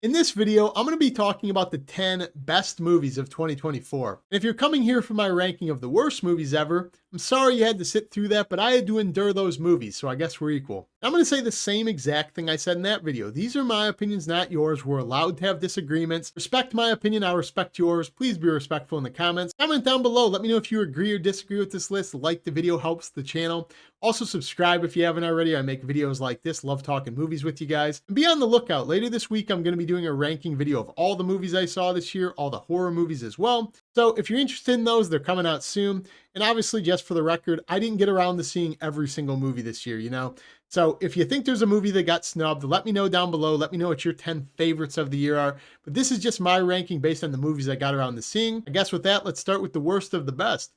In this video, I'm going to be talking about the 10 best movies of 2024. And if you're coming here for my ranking of the worst movies ever, I'm sorry you had to sit through that, but I had to endure those movies, so I guess we're equal. I'm going to say the same exact thing I said in that video. These are my opinions, not yours. We're allowed to have disagreements. Respect my opinion, I'll respect yours. Please be respectful in the comments. Comment down below. Let me know if you agree or disagree with this list. Like the video, helps the channel. Also subscribe if you haven't already. I make videos like this. Love talking movies with you guys. And be on the lookout. Later this week, I'm going to be doing a ranking video of all the movies I saw this year, all the horror movies as well. So if you're interested in those, they're coming out soon. And obviously, just for the record, I didn't get around to seeing every single movie this year, you know? So if you think there's a movie that got snubbed, let me know down below. Let me know what your 10 favorites of the year are. But this is just my ranking based on the movies I got around to seeing. I guess with that, let's start with the worst of the best.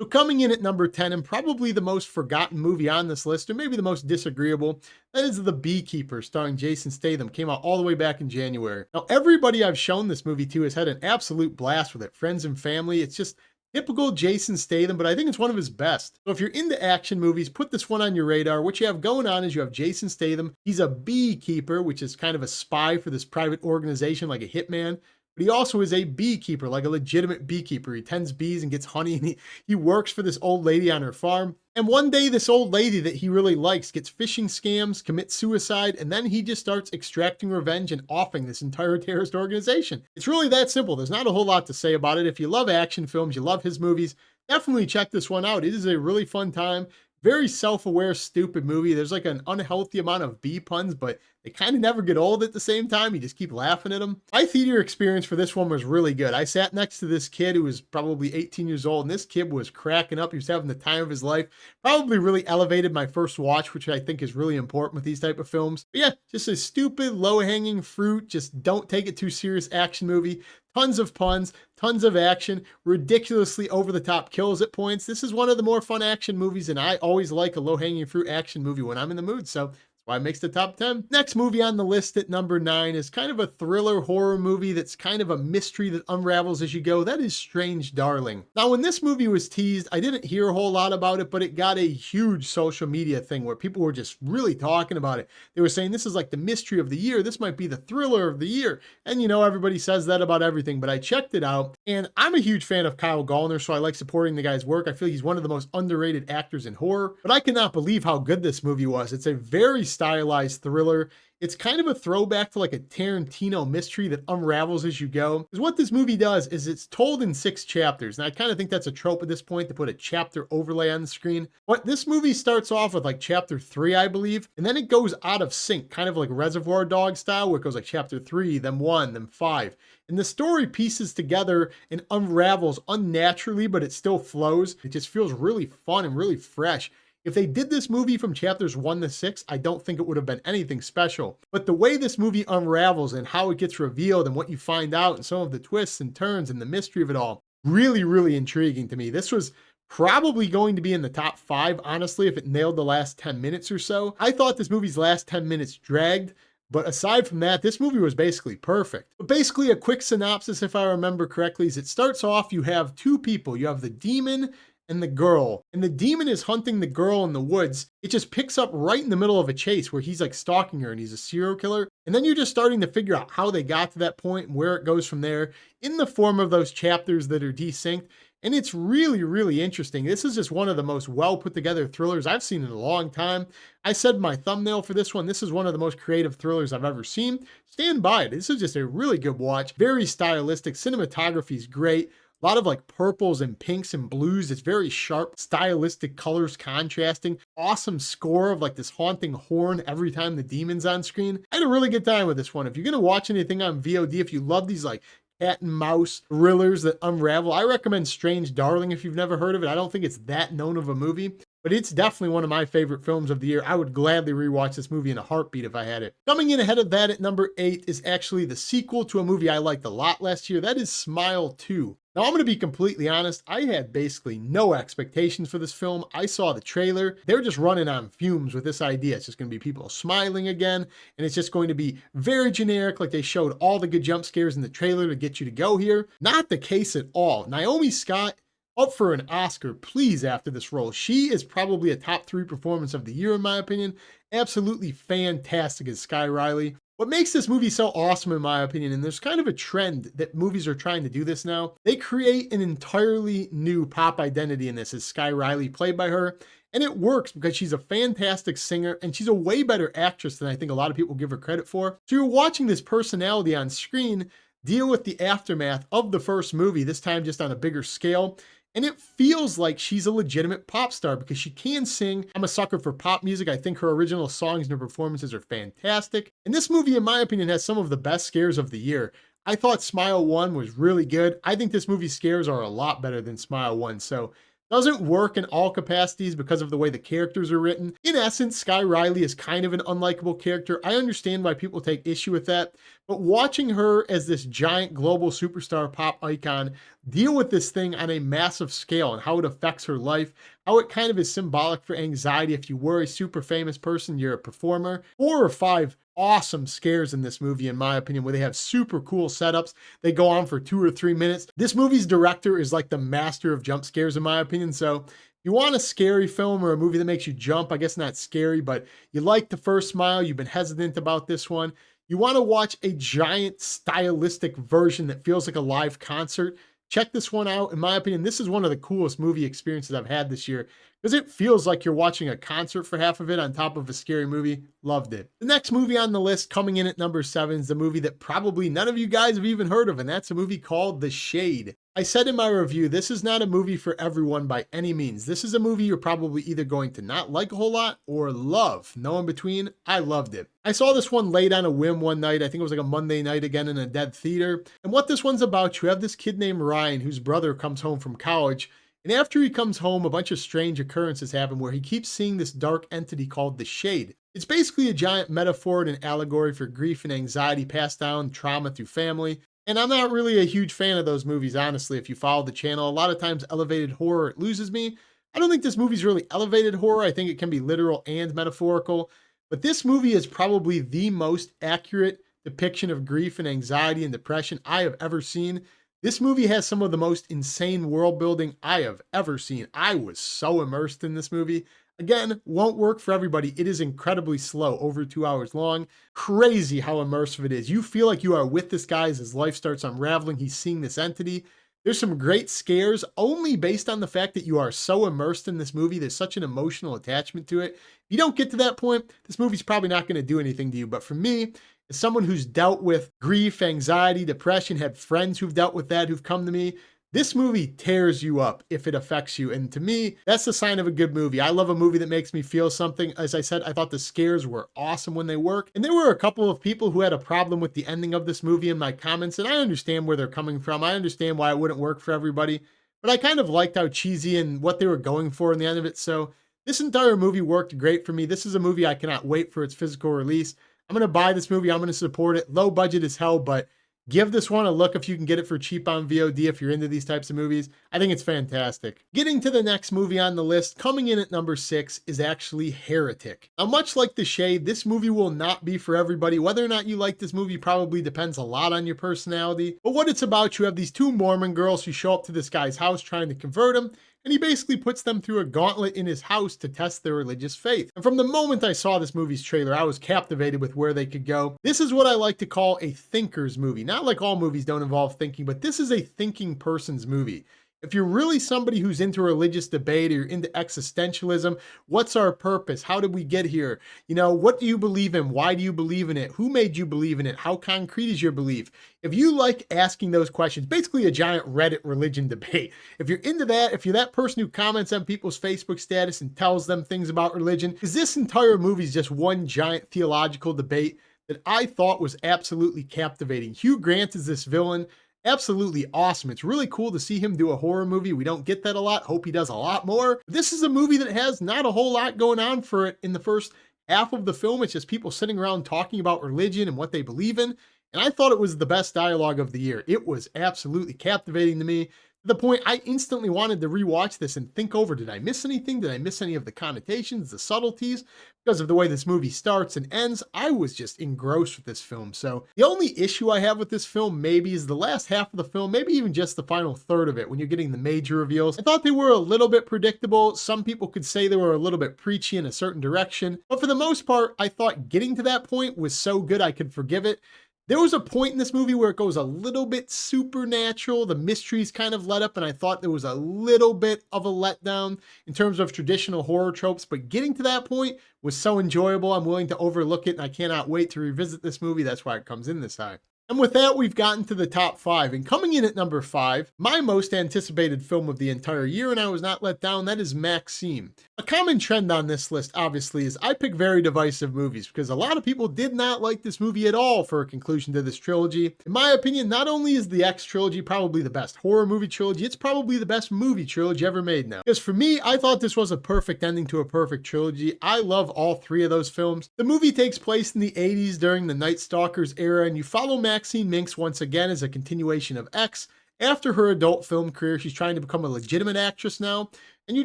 So coming in at number 10 and probably the most forgotten movie on this list, or maybe the most disagreeable, that is The Beekeeper, starring Jason Statham. Came out all the way back in January. Now, everybody I've shown this movie to has had an absolute blast with it. Friends and family. It's just typical Jason Statham, but I think it's one of his best. So if you're into action movies, put this one on your radar. What you have going on is you have Jason Statham. He's a beekeeper, which is kind of a spy for this private organization like a hitman. But he also is a beekeeper, like a legitimate beekeeper. He tends bees and gets honey, and he works for this old lady on her farm. And one day, this old lady that he really likes gets phishing scams, commits suicide, and then he just starts extracting revenge and offing this entire terrorist organization. It's really that simple. There's not a whole lot to say about it. If you love action films, you love his movies, definitely check this one out. It is a really fun time. Very self-aware, stupid movie. There's like an unhealthy amount of bee puns, but they kind of never get old at the same time. You just keep laughing at them. My theater experience for this one was really good. I sat next to this kid who was probably 18 years old, and this kid was cracking up. He was having the time of his life. Probably really elevated my first watch, which I think is really important with these type of films. But yeah, just a stupid, low-hanging fruit. Just don't take it too serious action movie. Tons of puns, tons of action, ridiculously over-the-top kills at points. This is one of the more fun action movies, and I always like a low-hanging fruit action movie when I'm in the mood, so that's why it makes the top 10. Next movie on the list at number 9 is kind of a thriller horror movie that's kind of a mystery that unravels as you go. That is Strange Darling. Now, when this movie was teased, I didn't hear a whole lot about it, but it got a huge social media thing where people were just really talking about it. They were saying this is like the mystery of the year. This might be the thriller of the year. And you know, everybody says that about everything, but I checked it out, and I'm a huge fan of Kyle Gallner, so I like supporting the guy's work. I feel he's one of the most underrated actors in horror, but I cannot believe how good this movie was. It's a very stylized thriller. It's kind of a throwback to like a Tarantino mystery that unravels as you go. Because what this movie does is it's told in 6 chapters. And I kind of think that's a trope at this point to put a chapter overlay on the screen. But this movie starts off with like chapter 3, I believe. And then it goes out of sync, kind of like Reservoir Dogs style, where it goes like chapter 3, then 1, then 5. And the story pieces together and unravels unnaturally, but it still flows. It just feels really fun and really fresh. If they did this movie from chapters 1 to 6, I don't think it would have been anything special. But the way this movie unravels and how it gets revealed and what you find out and some of the twists and turns and the mystery of it all, really, really intriguing to me. This was probably going to be in the top 5, honestly, if it nailed the last 10 minutes or so. I thought this movie's last 10 minutes dragged, but aside from that, this movie was basically perfect. But basically, a quick synopsis, if I remember correctly, is it starts off, you have 2 people. You have the demon and the girl, and the demon is hunting the girl in the woods. It just picks up right in the middle of a chase where he's like stalking her and he's a serial killer. And then you're just starting to figure out how they got to that point and where it goes from there in the form of those chapters that are desynced. And it's really, really interesting. This is just one of the most well put together thrillers I've seen in a long time. I said my thumbnail for this one, this is one of the most creative thrillers I've ever seen. Stand by it. This is just a really good watch. Very stylistic. Cinematography is great. A lot of like purples and pinks and blues. It's very sharp, stylistic colors contrasting. Awesome score of like this haunting horn every time the demon's on screen. I had a really good time with this one. If you're going to watch anything on VOD, if you love these like cat and mouse thrillers that unravel, I recommend Strange Darling if you've never heard of it. I don't think it's that known of a movie, but it's definitely one of my favorite films of the year. I would gladly rewatch this movie in a heartbeat if I had it. Coming in ahead of that at number 8 is actually the sequel to a movie I liked a lot last year. That is Smile 2. Now, I'm going to be completely honest. I had basically no expectations for this film. I saw the trailer. They're just running on fumes with this idea. It's just going to be people smiling again, and it's just going to be very generic, like they showed all the good jump scares in the trailer to get you to go here. Not the case at all. Naomi Scott, up for an Oscar, please, after this role. She is probably a top 3 performance of the year, in my opinion. absolutely fantastic as Sky Riley. What makes this movie so awesome, in my opinion, and there's kind of a trend that movies are trying to do this now, they create an entirely new pop identity in this as Sky Riley, played by her. And it works because she's a fantastic singer and she's a way better actress than I think a lot of people give her credit for. So you're watching this personality on screen deal with the aftermath of the first movie, this time just on a bigger scale. And it feels like she's a legitimate pop star because she can sing. I'm a sucker for pop music. I think her original songs and her performances are fantastic. And this movie, in my opinion, has some of the best scares of the year. I thought Smile 1 was really good. I think this movie's scares are a lot better than Smile 1. So doesn't work in all capacities because of the way the characters are written. In essence, Sky Riley is kind of an unlikable character. I understand why people take issue with that, but watching her as this giant global superstar pop icon deal with this thing on a massive scale and how it affects her life, how it kind of is symbolic for anxiety. If you were a super famous person, you're a performer. 4 or 5 awesome scares in this movie, in my opinion, where they have super cool setups. They go on for 2 or 3 minutes. This movie's director is like the master of jump scares, in my opinion. So if you want a scary film or a movie that makes you jump, I guess not scary, but you like the first Smile, you've been hesitant about this one, you want to watch a giant stylistic version that feels like a live concert, check this one out. In my opinion, this is one of the coolest movie experiences I've had this year because it feels like you're watching a concert for half of it on top of a scary movie. Loved it. The next movie on the list, coming in at number 7, is the movie that probably none of you guys have even heard of, and that's a movie called The Shade. I said in my review, this is not a movie for everyone by any means. This is a movie you're probably either going to not like a whole lot or love. No in between. I loved it. I saw this one late on a whim one night. I think it was like a Monday night again in a dead theater. And what this one's about, you have this kid named Ryan whose brother comes home from college. And after he comes home, a bunch of strange occurrences happen where he keeps seeing this dark entity called the Shade. It's basically a giant metaphor and an allegory for grief and anxiety passed down trauma through family. And I'm not really a huge fan of those movies, honestly. If you follow the channel, a lot of times elevated horror, it loses me. I don't think this movie's really elevated horror. I think it can be literal and metaphorical. But this movie is probably the most accurate depiction of grief and anxiety and depression I have ever seen. This movie has some of the most insane world building I have ever seen. I was so immersed in this movie. Again, won't work for everybody. It is incredibly slow, over 2 hours long. Crazy how immersive it is. You feel like you are with this guy as his life starts unraveling. He's seeing this entity. There's some great scares only based on the fact that you are so immersed in this movie. There's such an emotional attachment to it. If you don't get to that point, this movie's probably not going to do anything to you. But for me, as someone who's dealt with grief, anxiety, depression, had friends who've dealt with that, who've come to me, this movie tears you up if it affects you. And to me, that's the sign of a good movie. I love a movie that makes me feel something. As I said, I thought the scares were awesome when they work. And there were a couple of people who had a problem with the ending of this movie in my comments. And I understand where they're coming from. I understand why it wouldn't work for everybody. But I kind of liked how cheesy and what they were going for in the end of it. So this entire movie worked great for me. This is a movie I cannot wait for its physical release. I'm going to buy this movie. I'm going to support it. Low budget as hell, but give this one a look if you can get it for cheap on VOD if you're into these types of movies. I think it's fantastic. Getting to the next movie on the list, coming in at number 6, is actually Heretic. Now, much like The Shade, this movie will not be for everybody. Whether or not you like this movie probably depends a lot on your personality. But what it's about, you have these 2 Mormon girls who show up to this guy's house trying to convert him, and he basically puts them through a gauntlet in his house to test their religious faith. And from the moment I saw this movie's trailer, I was captivated with where they could go. This is what I like to call a thinker's movie. Not like all movies don't involve thinking, but this is a thinking person's movie. If you're really somebody who's into religious debate or you're into existentialism, what's our purpose? How did we get here? You know, what do you believe in? Why do you believe in it? Who made you believe in it? How concrete is your belief? If you like asking those questions, basically a giant Reddit religion debate. If you're into that, if you're that person who comments on people's Facebook status and tells them things about religion, because this entire movie is just one giant theological debate that I thought was absolutely captivating. Hugh Grant is this villain. Absolutely awesome. It's really cool to see him do a horror movie. We don't get that a lot. Hope he does a lot more. This is a movie that has not a whole lot going on for it in the first half of the film. It's just people sitting around talking about religion and what they believe in. And I thought it was the best dialogue of the year. It was absolutely captivating to me, to the point I instantly wanted to rewatch this and think over, did I miss anything? Did I miss any of the connotations, the subtleties? Because of the way this movie starts and ends, I was just engrossed with this film. So the only issue I have with this film maybe is the last half of the film, maybe even just the final third of it when you're getting the major reveals. I thought they were a little bit predictable. Some people could say they were a little bit preachy in a certain direction, but for the most part, I thought getting to that point was so good I could forgive it. There was a point in this movie where it goes a little bit supernatural. The mysteries kind of let up, and I thought there was a little bit of a letdown in terms of traditional horror tropes. But getting to that point was so enjoyable. I'm willing to overlook it, and I cannot wait to revisit this movie. That's why it comes in this high. And with that, we've gotten to the top 5. And coming in at number 5, my most anticipated film of the entire year, and I was not let down, that is MaXXXine. A common trend on this list, obviously, is I pick very divisive movies because a lot of people did not like this movie at all for a conclusion to this trilogy. In my opinion, not only is the X trilogy probably the best horror movie trilogy, it's probably the best movie trilogy ever made now. Because for me, I thought this was a perfect ending to a perfect trilogy. I love all 3 of those films. The movie takes place in the 80s during the Night Stalkers era, and you follow MaXXXine Minx once again as a continuation of X. After her adult film career, she's trying to become a legitimate actress now, and you're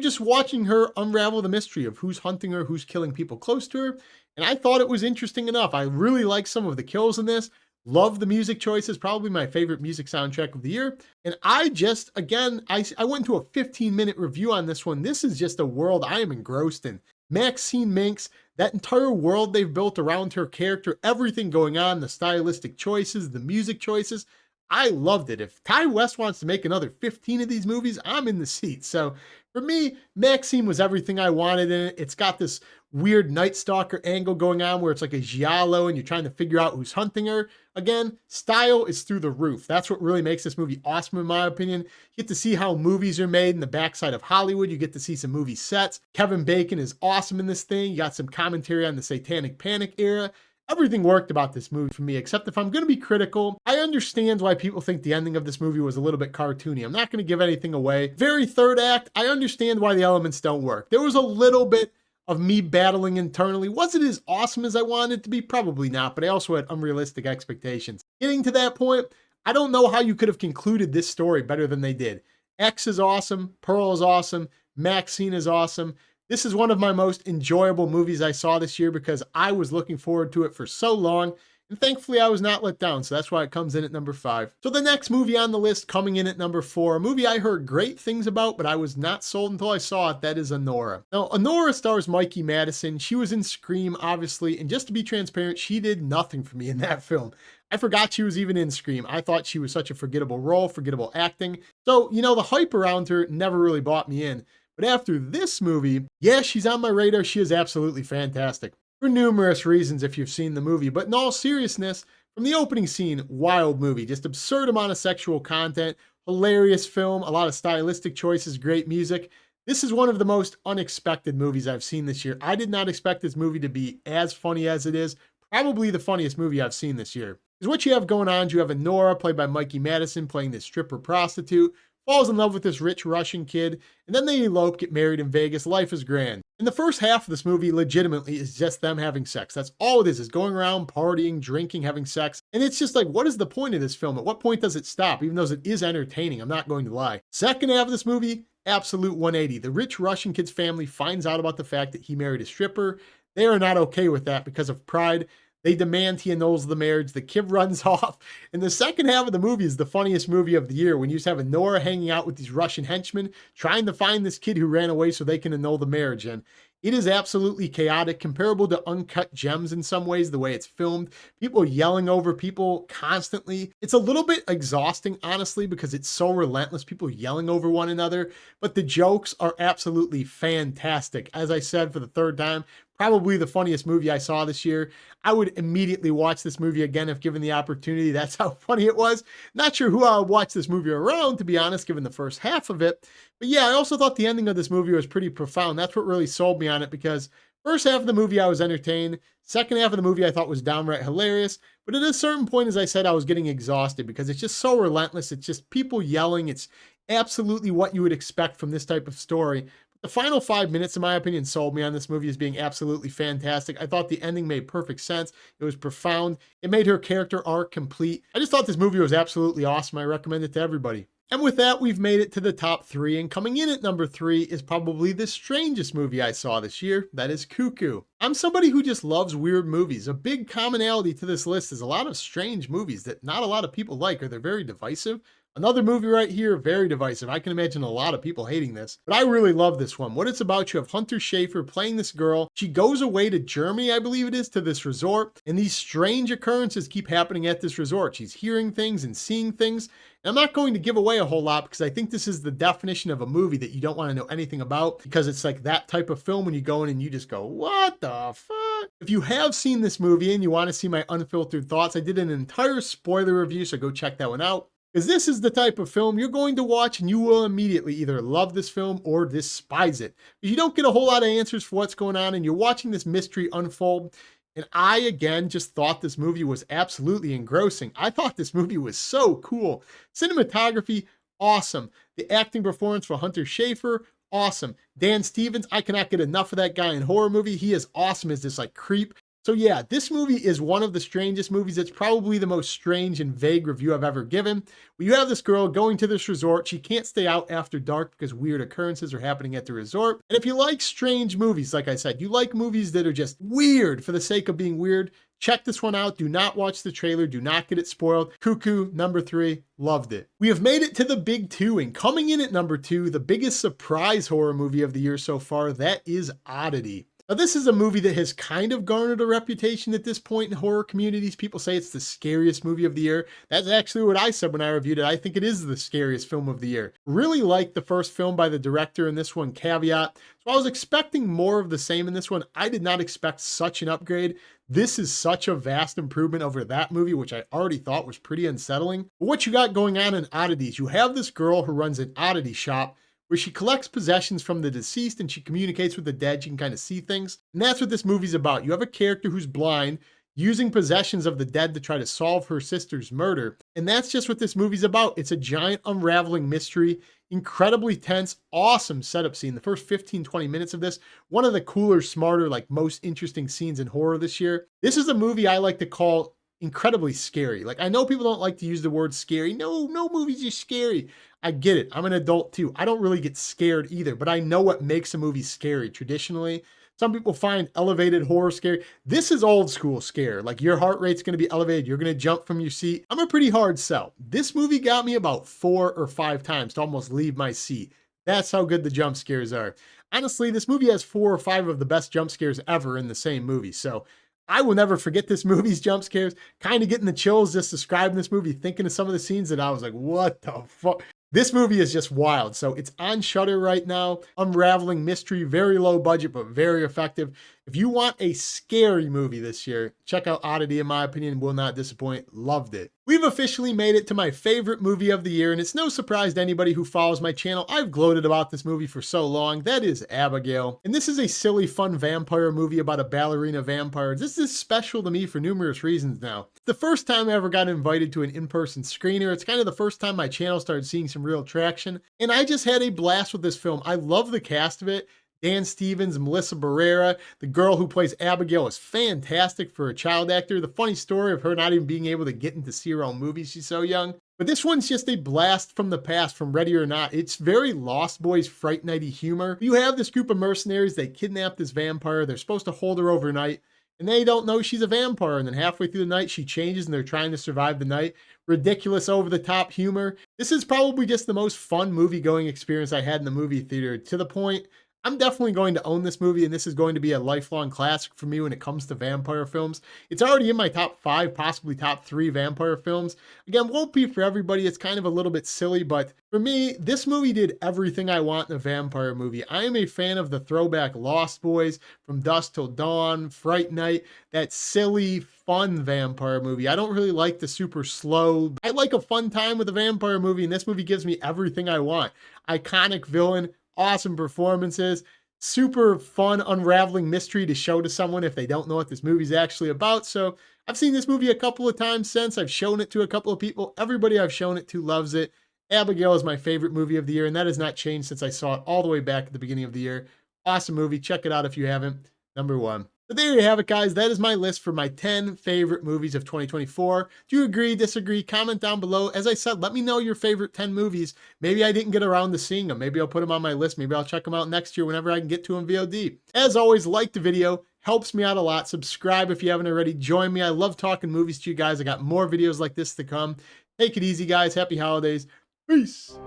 just watching her unravel the mystery of who's hunting her, who's killing people close to her, and I thought it was interesting enough. I really like some of the kills in this, love the music choices, probably my favorite music soundtrack of the year, and I just, again, I went into a 15-minute review on this one. This is just a world I am engrossed in. MaXXXine Minx, that entire world they've built around her character, everything going on, the stylistic choices, the music choices, I loved it. If Ty West wants to make another 15 of these movies, I'm in the seat. So for me, MaXXXine was everything I wanted in it. It's got this weird Night Stalker angle going on where it's like a giallo and you're trying to figure out who's hunting her. Again, style is through the roof. That's what really makes this movie awesome, in my opinion. You get to see how movies are made in the backside of Hollywood. You get to see some movie sets. Kevin Bacon is awesome in this thing. You got some commentary on the Satanic Panic era. Everything worked about this movie for me, except if I'm going to be critical, I understand why people think the ending of this movie was a little bit cartoony. I'm not going to give anything away. Very third act, I understand why the elements don't work. There was a little bit of me battling internally. Was it as awesome as I wanted it to be? Probably not, but I also had unrealistic expectations. Getting to that point, I don't know how you could have concluded this story better than they did. X is awesome, Pearl is awesome, MaXXXine is awesome. This is one of my most enjoyable movies I saw this year because I was looking forward to it for so long, and thankfully I was not let down, so that's why it comes in at number 5. So the next movie on the list, coming in at number 4, a movie I heard great things about, but I was not sold until I saw it, that is Anora. Now, Anora stars Mikey Madison. She was in Scream, obviously, and just to be transparent, she did nothing for me in that film. I forgot she was even in Scream. I thought she was such a forgettable role, forgettable acting. So, the hype around her never really bought me in. But after this movie, yeah, she's on my radar. She is absolutely fantastic for numerous reasons if you've seen the movie. But in all seriousness, from the opening scene, wild movie, just absurd amount of sexual content, hilarious film, a lot of stylistic choices, great music. This is one of the most unexpected movies I've seen this year. I did not expect this movie to be as funny as it is. Probably the funniest movie I've seen this year. Because what you have going on, you have Anora, played by Mikey Madison, playing this stripper prostitute, falls in love with this rich Russian kid, and then they elope, get married in Vegas. Life is grand. And the first half of this movie legitimately is just them having sex. That's all it is going around partying, drinking, having sex. And it's just like, what is the point of this film? At what point does it stop? Even though it is entertaining, I'm not going to lie. Second half of this movie, absolute 180. The rich Russian kid's family finds out about the fact that he married a stripper. They are not okay with that because of pride. They demand he annuls the marriage. The kid runs off. And the second half of the movie is the funniest movie of the year when you just have Anora hanging out with these Russian henchmen, trying to find this kid who ran away so they can annul the marriage. And it is absolutely chaotic, comparable to Uncut Gems in some ways, the way it's filmed. People yelling over people constantly. It's a little bit exhausting, honestly, because it's so relentless, people yelling over one another. But the jokes are absolutely fantastic. As I said for the third time, probably the funniest movie I saw this year. I would immediately watch this movie again if given the opportunity. That's how funny it was. Not sure who I would watch this movie around, to be honest, given the first half of it. But yeah, I also thought the ending of this movie was pretty profound. That's what really sold me on it, because first half of the movie I was entertained. Second half of the movie I thought was downright hilarious. But at a certain point, as I said, I was getting exhausted because it's just so relentless. It's just people yelling. It's absolutely what you would expect from this type of story. The final 5 minutes, in my opinion, sold me on this movie as being absolutely fantastic. I thought the ending made perfect sense. It was profound. It made her character arc complete. I just thought this movie was absolutely awesome. I recommend it to everybody. And with that, we've made it to the top 3. And coming in at number 3 is probably the strangest movie I saw this year. That is Cuckoo. I'm somebody who just loves weird movies. A big commonality to this list is a lot of strange movies that not a lot of people like, or they're very divisive. Another movie right here, very divisive. I can imagine a lot of people hating this, but I really love this one. What it's about, you have Hunter Schafer playing this girl. She goes away to Germany, I believe it is, to this resort, and these strange occurrences keep happening at this resort. She's hearing things and seeing things. And I'm not going to give away a whole lot because I think this is the definition of a movie that you don't want to know anything about, because it's like that type of film when you go in and you just go, what the fuck? If you have seen this movie and you want to see my unfiltered thoughts, I did an entire spoiler review, so go check that one out. Because this is the type of film you're going to watch and you will immediately either love this film or despise it. You don't get a whole lot of answers for what's going on and you're watching this mystery unfold. And I, again, just thought this movie was absolutely engrossing. I thought this movie was so cool. Cinematography, awesome. The acting performance for Hunter Schafer, awesome. Dan Stevens, I cannot get enough of that guy in horror movie. He is awesome as this like creep. So yeah, this movie is one of the strangest movies. It's probably the most strange and vague review I've ever given. Well, you have this girl going to this resort. She can't stay out after dark because weird occurrences are happening at the resort. And if you like strange movies, like I said, you like movies that are just weird for the sake of being weird, check this one out. Do not watch the trailer. Do not get it spoiled. Cuckoo, number 3, loved it. We have made it to the big 2, and coming in at number 2, the biggest surprise horror movie of the year so far, that is Oddity. Now, this is a movie that has kind of garnered a reputation at this point in horror communities. People say it's the scariest movie of the year. That's actually what I said when I reviewed it. I think it is the scariest film of the year. Really liked the first film by the director in this one, Caveat. So I was expecting more of the same in this one. I did not expect such an upgrade. This is such a vast improvement over that movie, which I already thought was pretty unsettling. But what you got going on in Oddities, you have this girl who runs an oddity shop where she collects possessions from the deceased and she communicates with the dead. She can kind of see things. And that's what this movie's about. You have a character who's blind using possessions of the dead to try to solve her sister's murder. And that's just what this movie's about. It's a giant unraveling mystery, incredibly tense, awesome setup scene. The first 15-20 minutes of this, one of the cooler, smarter, like most interesting scenes in horror this year. This is a movie I like to call incredibly scary. Like, I know people don't like to use the word scary. No movies are scary. I get it. I'm an adult too. I don't really get scared either, but I know what makes a movie scary traditionally. Some people find elevated horror scary. This is old school scare. Like, your heart rate's going to be elevated. You're going to jump from your seat. I'm a pretty hard sell. This movie got me about 4 or 5 times to almost leave my seat. That's how good the jump scares are. Honestly, this movie has 4 or 5 of the best jump scares ever in the same movie. So I will never forget this movie's jump scares. Kind of getting the chills just describing this movie, thinking of some of the scenes that I was like, what the fuck? This movie is just wild. So it's on Shudder right now. Unraveling mystery, very low budget, but very effective. If you want a scary movie this year, check out Oddity. In my opinion, will not disappoint. Loved it. We've officially made it to my favorite movie of the year, and it's no surprise to anybody who follows my channel. I've gloated about this movie for so long. That is Abigail. And this is a silly, fun vampire movie about a ballerina vampire. This is special to me for numerous reasons now. It's the first time I ever got invited to an in-person screener. It's kind of the first time my channel started seeing some real traction. And I just had a blast with this film. I love the cast of it. Dan Stevens, Melissa Barrera, the girl who plays Abigail is fantastic for a child actor. The funny story of her not even being able to get into see her own movies, she's so young. But this one's just a blast from the past, from Ready or Not. It's very Lost Boys Fright Nighty humor. You have this group of mercenaries, they kidnap this vampire, they're supposed to hold her overnight, and they don't know she's a vampire, and then halfway through the night she changes and they're trying to survive the night. Ridiculous, over-the-top humor. This is probably just the most fun movie-going experience I had in the movie theater, to the point I'm definitely going to own this movie, and this is going to be a lifelong classic for me when it comes to vampire films. It's already in my top 5, possibly top 3 vampire films. Again, won't be for everybody. It's kind of a little bit silly, but for me, this movie did everything I want in a vampire movie. I am a fan of the throwback Lost Boys, From Dusk Till Dawn, Fright Night, that silly, fun vampire movie. I don't really like the super slow. I like a fun time with a vampire movie, and this movie gives me everything I want. Iconic villain, awesome performances, super fun unraveling mystery to show to someone if they don't know what this movie's actually about. So I've seen this movie a couple of times since. I've shown it to a couple of people. Everybody I've shown it to loves it. Abigail is my favorite movie of the year, and that has not changed since I saw it all the way back at the beginning of the year. Awesome movie. Check it out if you haven't. Number 1. But there you have it, guys. That is my list for my 10 favorite movies of 2024. Do you agree, disagree? Comment down below. As I said, let me know your favorite 10 movies. Maybe I didn't get around to seeing them. Maybe I'll put them on my list. Maybe I'll check them out next year whenever I can get to them VOD. As always, like the video. Helps me out a lot. Subscribe if you haven't already. Join me. I love talking movies to you guys. I got more videos like this to come. Take it easy, guys. Happy holidays. Peace.